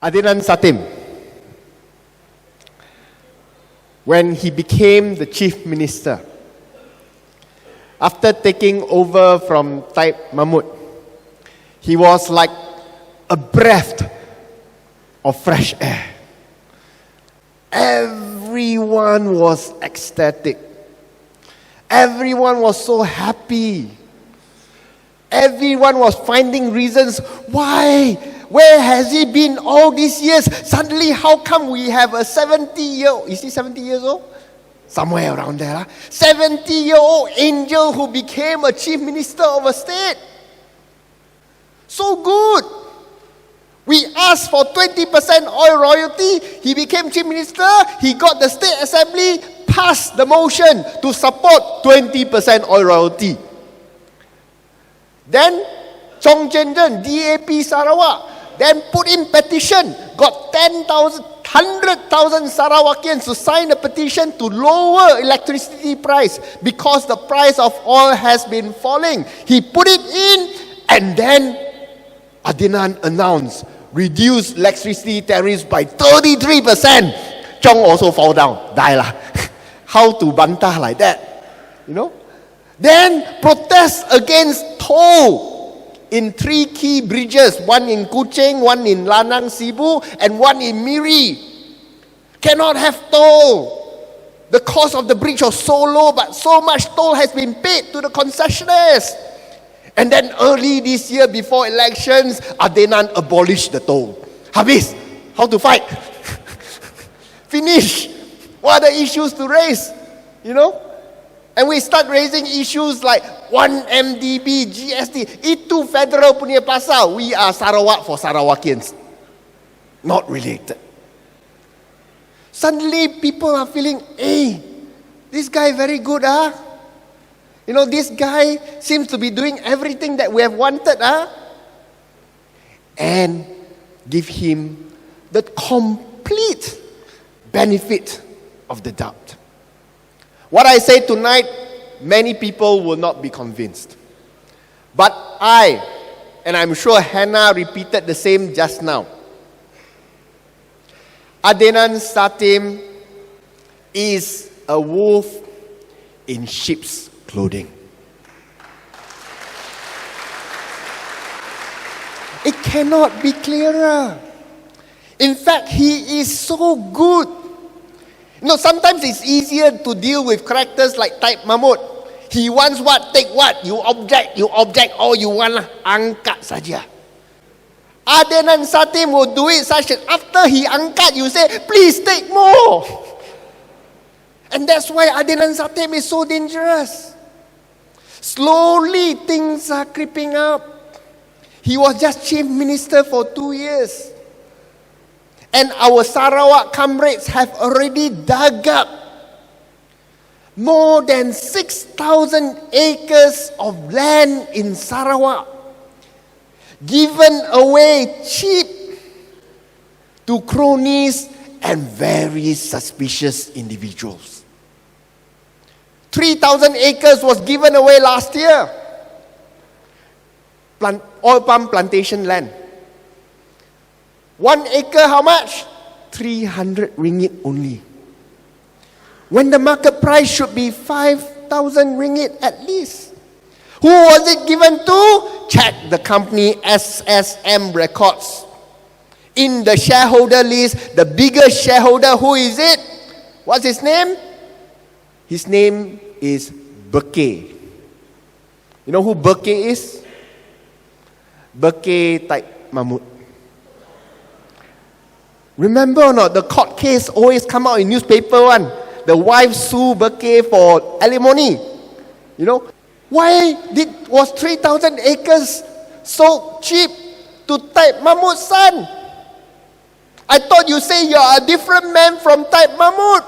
Adenan Satem, when he became the chief minister, after taking over from Taib Mahmud, he was like a breath of fresh air. Everyone was ecstatic. Everyone was so happy. Everyone was finding reasons why. Where has he been all these years? Suddenly, how come we have a 70-year-old? Is he 70 years old? Somewhere around there. 70-year-old angel who became a chief minister of a state. So good. We asked for 20% oil royalty. He became chief minister. He got the state assembly, passed the motion to support 20% oil royalty. Then, Chong Chenjen, DAP Sarawak, then put in petition, got 100,000 Sarawakians to sign a petition to lower electricity price because the price of oil has been falling. He put it in, and then Adenan announced, reduce electricity tariffs by 33%. Chong also fall down, die lah. How to bantah like that? You know? Then protest against toll in 3 key bridges, one in Kuching, one in Lanang Sibu, and one in Miri. Cannot have toll. The cost of the bridge was so low, but so much toll has been paid to the concessionaires. And then early this year, before elections, Adenan abolished the toll. Habis, how to fight? Finish. What are the issues to raise? You know? And we start raising issues like 1MDB, GST. Itu federal punya pasal. We are Sarawak for Sarawakians. Not related. Suddenly people are feeling, hey, this guy very good, You know, this guy seems to be doing everything that we have wanted, And give him the complete benefit of the doubt. What I say tonight, many people will not be convinced. But I, and I'm sure Hannah repeated the same just now, Adenan Satem is a wolf in sheep's clothing. It cannot be clearer. In fact, he is so good. You know, sometimes it's easier to deal with characters like Taib Mahmud. He wants what, take what. You object, all you want lah. Angkat saja. Adenan Satem will do it such that after he angkat, you say, please take more. And that's why Adenan Satem is so dangerous. Slowly things are creeping up. He was just chief minister for 2 years. And our Sarawak comrades have already dug up more than 6,000 acres of land in Sarawak, given away cheap to cronies and very suspicious individuals. 3,000 acres was given away last year. Oil palm plantation land. 1 acre, how much? 300 ringgit only. When the market price should be 5,000 ringgit at least. Who was it given to? Check the company SSM records. In the shareholder list, the biggest shareholder, who is it? What's his name? His name is Bekay. You know who Bekay is? Bekay Taib Mahmud. Remember or not, the court case always come out in newspaper one. The wife sue Bekay for alimony. You know, why was 3,000 acres so cheap to Taib Mahmud's son? I thought you say you are a different man from Taib Mahmud.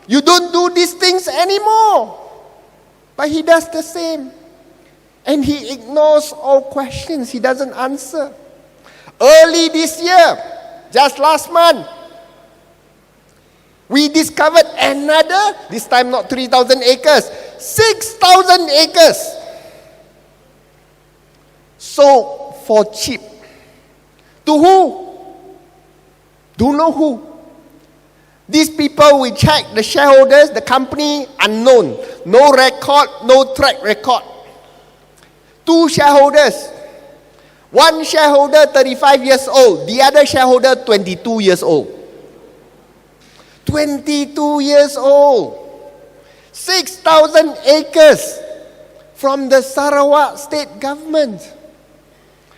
You don't do these things anymore. But he does the same. And he ignores all questions. He doesn't answer. Early this year, just last month, we discovered another, this time not 3,000 acres, 6,000 acres. So, for cheap. To who? Don't know who. These people, we check the shareholders, the company, unknown. No record, no track record. 2 shareholders. One shareholder, 35 years old. The other shareholder, 22 years old. 22 years old. 6,000 acres from the Sarawak state government.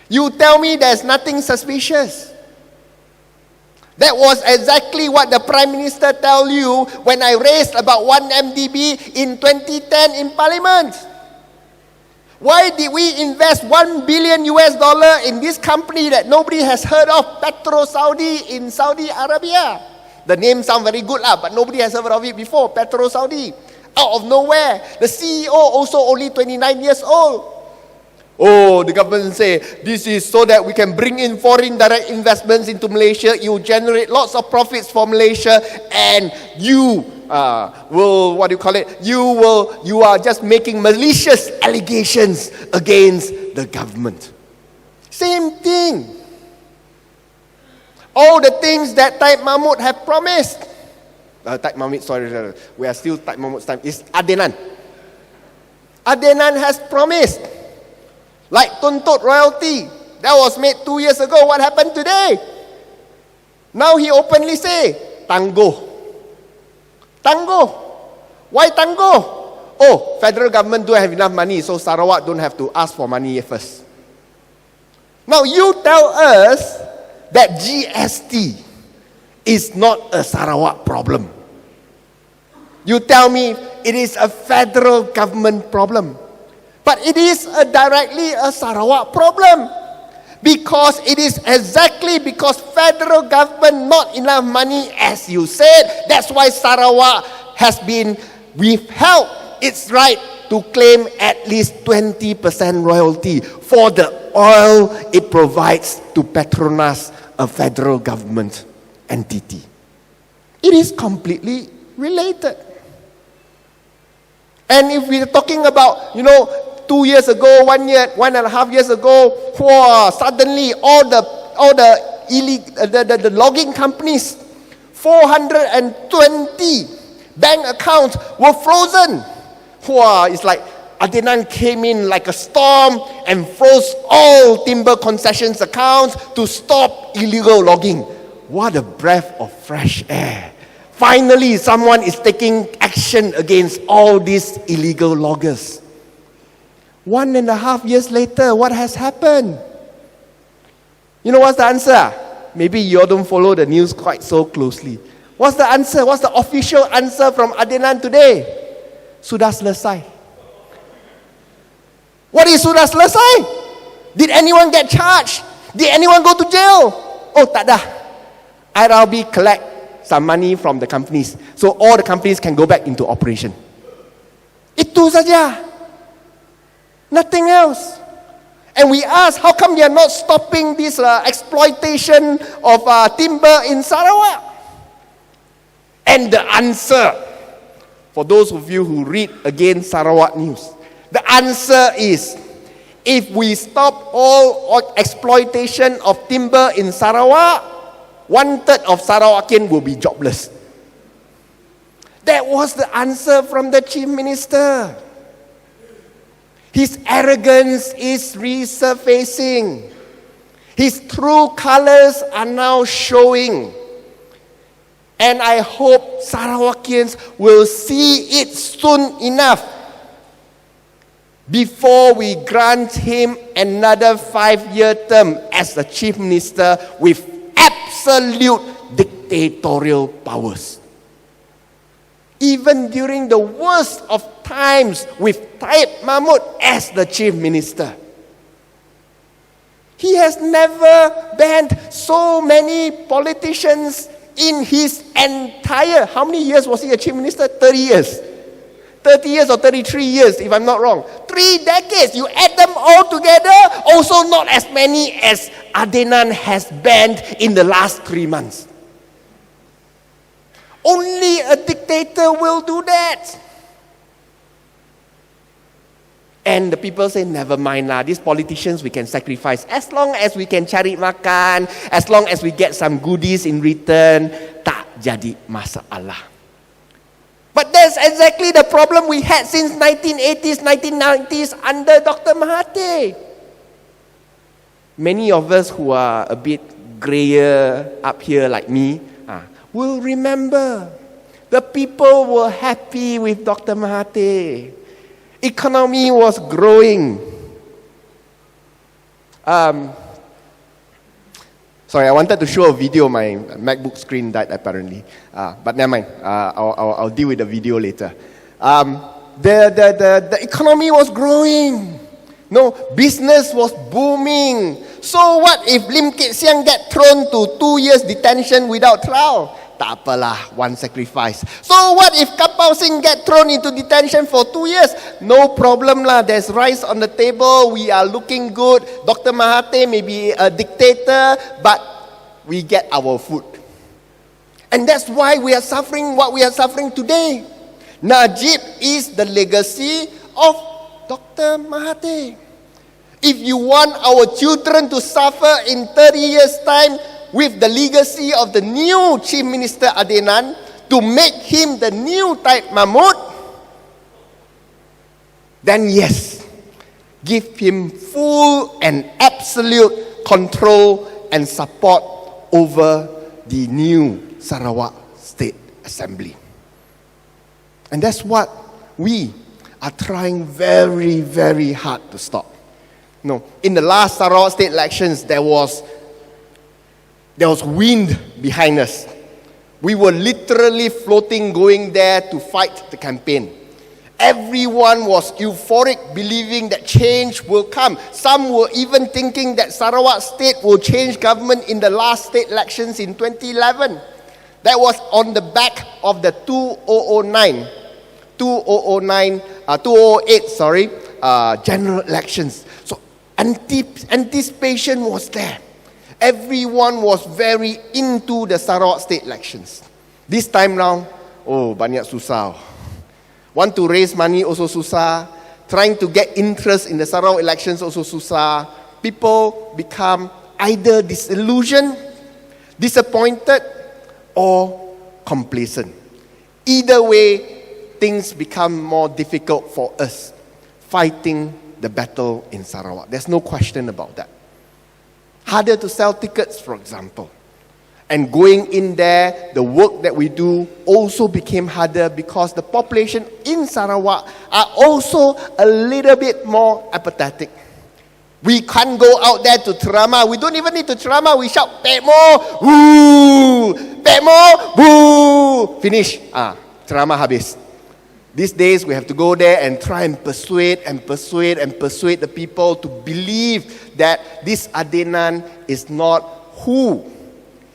You tell me there's nothing suspicious. That was exactly what the Prime Minister tell you when I raised about 1 MDB in 2010 in Parliament. Why did we invest $1 billion in this company that nobody has heard of, Petro Saudi in Saudi Arabia? The name sounds very good, but nobody has heard of it before, Petro Saudi. Out of nowhere, the CEO also only 29 years old. Oh, the government say, this is so that we can bring in foreign direct investments into Malaysia. You generate lots of profits for Malaysia, and you you are just making malicious allegations against the government. Same thing. All the things that Taib Mahmud have promised. Taib Mahmud, sorry, we are still Taib Mahmud's time. It's Adenan. Adenan has promised. Like Tuntut royalty. That was made 2 years ago. What happened today? Now he openly say, Tangguh. Tangguh. Why tangguh? Oh, federal government don't have enough money, so Sarawak don't have to ask for money first. Now you tell us that GST is not a Sarawak problem. You tell me it is a federal government problem. But it is directly a Sarawak problem. Because it is exactly because federal government not enough money, as you said. That's why Sarawak has been withheld its right to claim at least 20% royalty for the oil it provides to Petronas, a federal government entity. It is completely related. And if we're talking about, 2 years ago, 1 year, 1.5 years ago, suddenly all the logging companies, 420 bank accounts were frozen. It's like Adenan came in like a storm and froze all timber concessions accounts to stop illegal logging. What a breath of fresh air. Finally, someone is taking action against all these illegal loggers. 1.5 years later, what has happened? You know what's the answer? Maybe you all don't follow the news quite so closely. What's the answer? What's the official answer from Adenan today? Sudah selesai. What is sudah selesai? Did anyone get charged? Did anyone go to jail? Oh, tak dah. IRB collect some money from the companies, so all the companies can go back into operation. Itu saja. Nothing else. And we ask, how come they are not stopping this exploitation of timber in Sarawak? And the answer, for those of you who read again Sarawak news, the answer is, if we stop all exploitation of timber in Sarawak, 1/3 of Sarawakian will be jobless. That was the answer from the Chief Minister. His arrogance is resurfacing. His true colors are now showing. And I hope Sarawakians will see it soon enough before we grant him another 5-year term as the Chief Minister with absolute dictatorial powers. Even during the worst of times with Taib Mahmud as the Chief Minister, he has never banned so many politicians in his entire, how many years was he a Chief Minister? 30 years. 30 years or 33 years, if I'm not wrong. 3 decades. You add them all together, also not as many as Adenan has banned in the last 3 months. Only a dictator will do that. And the people say, never mind lah, these politicians we can sacrifice. As long as we can cari makan, as long as we get some goodies in return, tak jadi masalah. But that's exactly the problem we had since 1980s, 1990s under Dr. Mahathir. Many of us who are a bit grayer up here like me will remember the people were happy with Dr. Mahathir. Economy was growing. Sorry, I wanted to show a video. My MacBook screen died apparently. But never mind. I'll deal with the video later. The economy was growing. No, business was booming. So what if Lim Kit Siang get thrown to 2 years detention without trial? Tak apalah, one sacrifice. So what if Kapau Singh get thrown into detention for 2 years? No problem lah, there's rice on the table, we are looking good. Dr. Mahathir may be a dictator, but we get our food. And that's why we are suffering what we are suffering today. Najib is the legacy of Dr. Mahathir. If you want our children to suffer in 30 years' time, with the legacy of the new Chief Minister Adenan to make him the new Taib Mahmud, then yes, give him full and absolute control and support over the new Sarawak State Assembly. And that's what we are trying very, very hard to stop. No, in the last Sarawak State elections, there was wind behind us. We were literally floating, going there to fight the campaign. Everyone was euphoric, believing that change will come. Some were even thinking that Sarawak State will change government in the last state elections in 2011. That was on the back of the 2008 general elections. So anticipation was there. Everyone was very into the Sarawak State elections. This time round, banyak susah. Want to raise money also susah. Trying to get interest in the Sarawak elections also susah. People become either disillusioned, disappointed, or complacent. Either way, things become more difficult for us fighting the battle in Sarawak. There's no question about that. Harder to sell tickets, for example. And going in there, the work that we do also became harder because the population in Sarawak are also a little bit more apathetic. We can't go out there to ceramah. We don't even need to ceramah. We shout, "Pekmo, woo! Pekmo, woo!" Finish. Ceramah habis. These days, we have to go there and try and persuade the people to believe that this Adenan is not who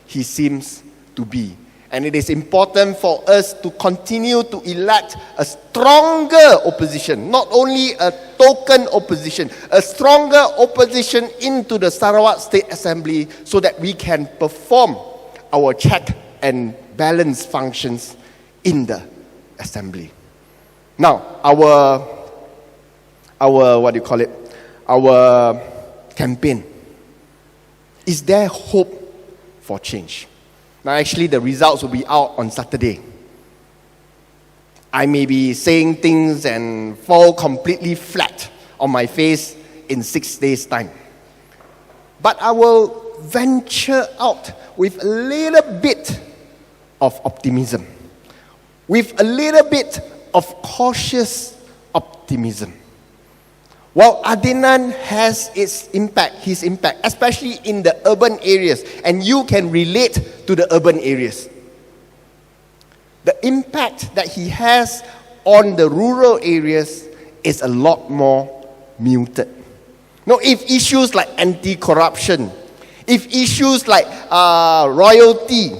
he seems to be. And it is important for us to continue to elect a stronger opposition, not only a token opposition, a stronger opposition into the Sarawak State Assembly so that we can perform our check and balance functions in the Assembly. Now, our campaign. Is there hope for change? Now, actually, the results will be out on Saturday. I may be saying things and fall completely flat on my face in 6 days' time. But I will venture out with a little bit of optimism, with a little bit of cautious optimism. While Adenan has his impact, especially in the urban areas, and you can relate to the urban areas, the impact that he has on the rural areas is a lot more muted. Now, if issues like anti-corruption, if issues like royalty,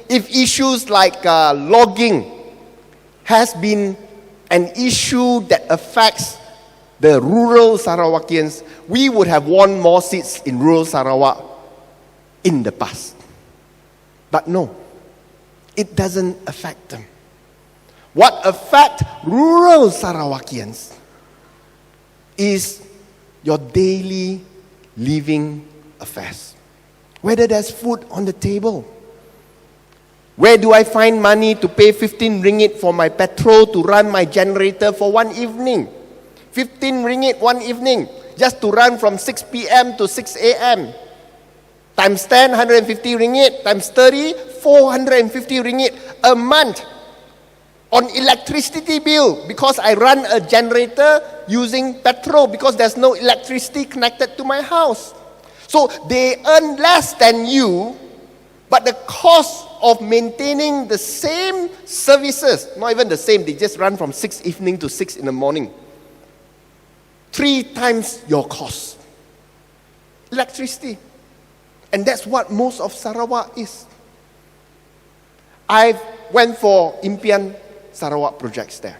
if issues like logging has been an issue that affects the rural Sarawakians, we would have won more seats in rural Sarawak in the past. But no, it doesn't affect them. What affects rural Sarawakians is your daily living affairs. Whether there's food on the table. Where do I find money to pay 15 ringgit for my petrol to run my generator for one evening? 15 ringgit one evening, just to run from 6 p.m. to 6 a.m. Times 10, 150 ringgit. Times 30, 450 ringgit a month on electricity bill, because I run a generator using petrol because there's no electricity connected to my house. So they earn less than you, but the cost of maintaining the same services, not even the same, they just run from 6 evening to 6 in the morning. 3 times your cost. Electricity. And that's what most of Sarawak is. I went for Impian Sarawak projects there.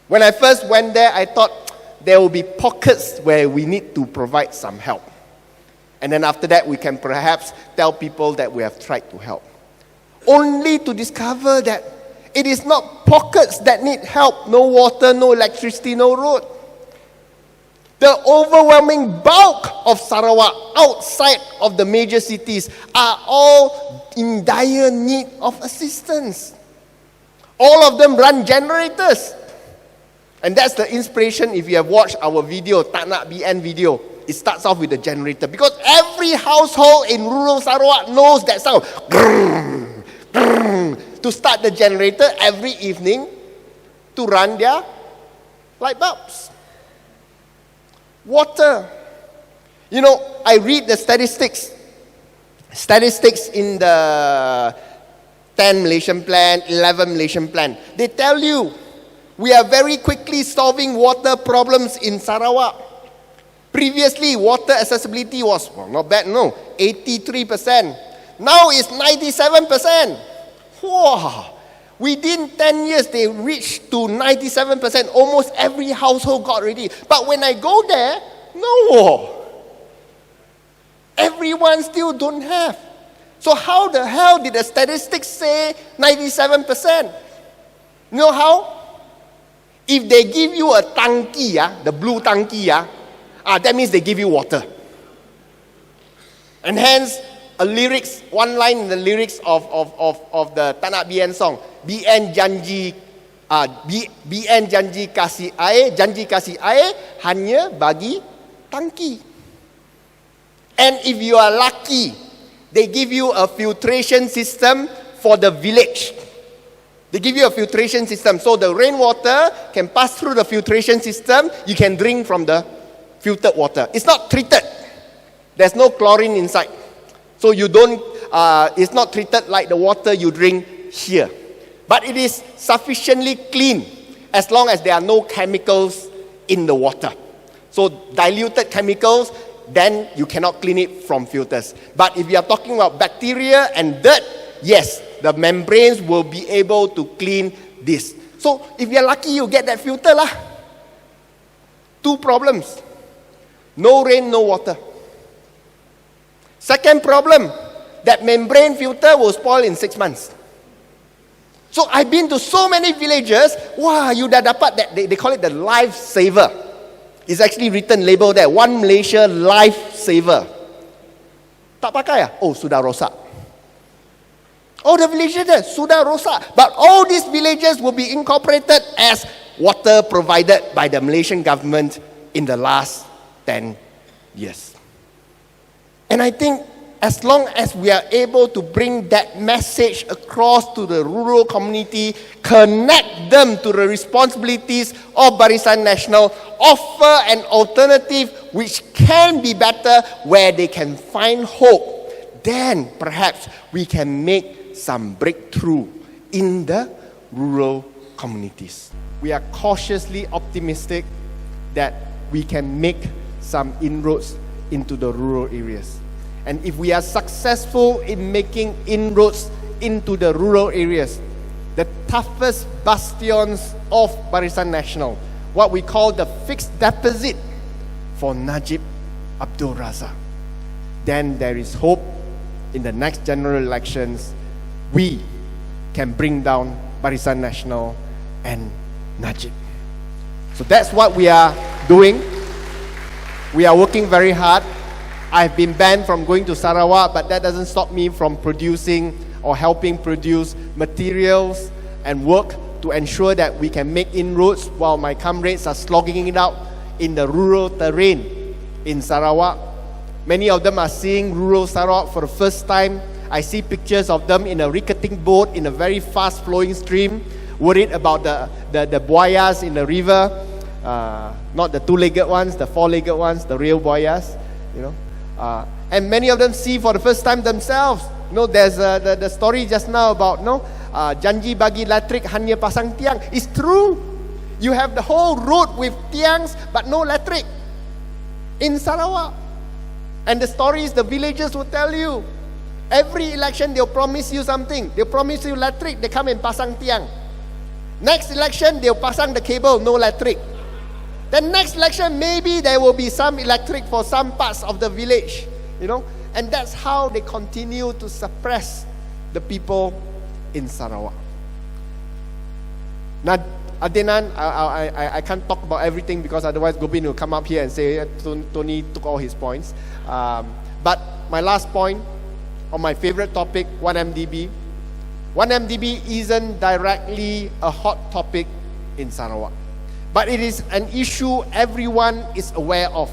When I first went there, I thought there will be pockets where we need to provide some help. And then after that, we can perhaps tell people that we have tried to help. Only to discover that it is not pockets that need help. No water, no electricity, no road. The overwhelming bulk of Sarawak outside of the major cities are all in dire need of assistance. All of them run generators. And that's the inspiration if you have watched our video, Tak Nak BN video. It starts off with the generator. Because every household in rural Sarawak knows that sound. Grrr, grrr, to start the generator every evening to run their light bulbs. Water. You know, I read the statistics. Statistics in the 10 Malaysian plan, 11 Malaysian plan. They tell you, we are very quickly solving water problems in Sarawak. Previously, water accessibility was, well, not bad, no, 83%. Now it's 97%. Wow. Within 10 years, they reached to 97%. Almost every household got ready. But when I go there, no. Everyone still don't have. So how the hell did the statistics say 97%? You know how? If they give you a tangki, the blue tangki, that means they give you water. And hence, one line in the lyrics of the Tak Nak BN song, BN janji kasih air hanya bagi tangki. And if you are lucky, they give you a filtration system for the village. They give you a filtration system. So the rainwater can pass through the filtration system. You can drink from the filtered water. It's not treated. There's no chlorine inside. So you don't, it's not treated like the water you drink here. But it is sufficiently clean as long as there are no chemicals in the water. So diluted chemicals, then you cannot clean it from filters. But if you are talking about bacteria and dirt, yes, the membranes will be able to clean this. So if you're lucky, you get that filter lah. 2 problems. No rain, no water. Second problem, that membrane filter will spoil in 6 months. So I've been to so many villages. Wah, you dah dapat that, they call it the lifesaver. It's actually written label there, One Malaysia Lifesaver. Tak pakai Oh, sudah rosak. Oh, the villages there, sudah rosak. But all these villages will be incorporated as water provided by the Malaysian government in the last 10 years. And I think as long as we are able to bring that message across to the rural community, connect them to the responsibilities of Barisan Nasional, offer an alternative which can be better, where they can find hope, then perhaps we can make some breakthrough in the rural communities. We are cautiously optimistic that we can make some inroads into the rural areas. And if we are successful in making inroads into the rural areas, the toughest bastions of Barisan Nasional, what we call the fixed deposit for Najib Abdul Razak, then there is hope in the next general elections. We can bring down Barisan Nasional and Najib. So that's what we are doing. We are working very hard. I've been banned from going to Sarawak, but that doesn't stop me from producing or helping produce materials and work to ensure that we can make inroads while my comrades are slogging it out in the rural terrain in Sarawak. Many of them are seeing rural Sarawak for the first time. I see pictures of them in a ricketing boat in a very fast flowing stream, worried about the buayas in the river, not the two-legged ones, the four-legged ones, the real buayas, you know. And many of them see for the first time themselves. You know, there's the story just now about janji bagi elektrik hanya pasang tiang. It's true. You have the whole road with tiangs but no electric in Sarawak. And the stories the villagers will tell you. Every election they'll promise you something. They'll promise you electric, they come and pasang tiang. Next election they'll pasang the cable, no electric. Then next election maybe there will be some electric for some parts of the village, you know. And that's how they continue to suppress the people in Sarawak. Now, Adenan, I can't talk about everything because otherwise Gobin will come up here and say Tony took all his points. But my last point on my favorite topic, 1MDB. 1MDB isn't directly a hot topic in Sarawak, but it is an issue everyone is aware of.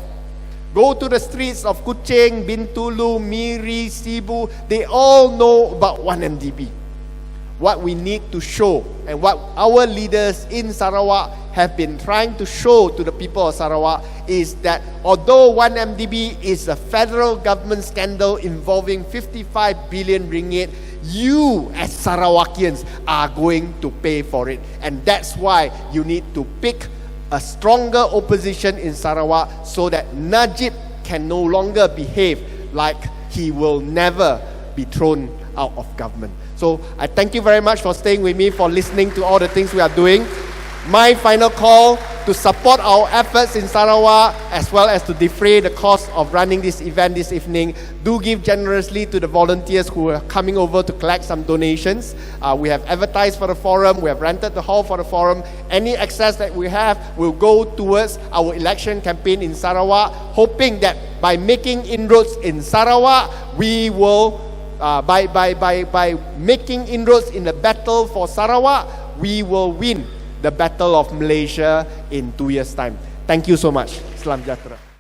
Go to the streets of Kuching, Bintulu, Miri, Sibu, they all know about 1MDB. What we need to show and what our leaders in Sarawak have been trying to show to the people of Sarawak is that although 1MDB is a federal government scandal involving 55 billion ringgit, you as Sarawakians are going to pay for it. And that's why you need to pick a stronger opposition in Sarawak so that Najib can no longer behave like he will never be thrown out of government. So I thank you very much for staying with me, for listening to all the things we are doing. My final call to support our efforts in Sarawak as well as to defray the cost of running this event this evening. Do give generously to the volunteers who are coming over to collect some donations. We have advertised for the forum, we have rented the hall for the forum. Any excess that we have will go towards our election campaign in Sarawak, hoping that by making inroads in Sarawak, we will by making inroads in the battle for Sarawak, we will win the battle of Malaysia in 2 years' time. Thank you so much. Salam Sejahtera.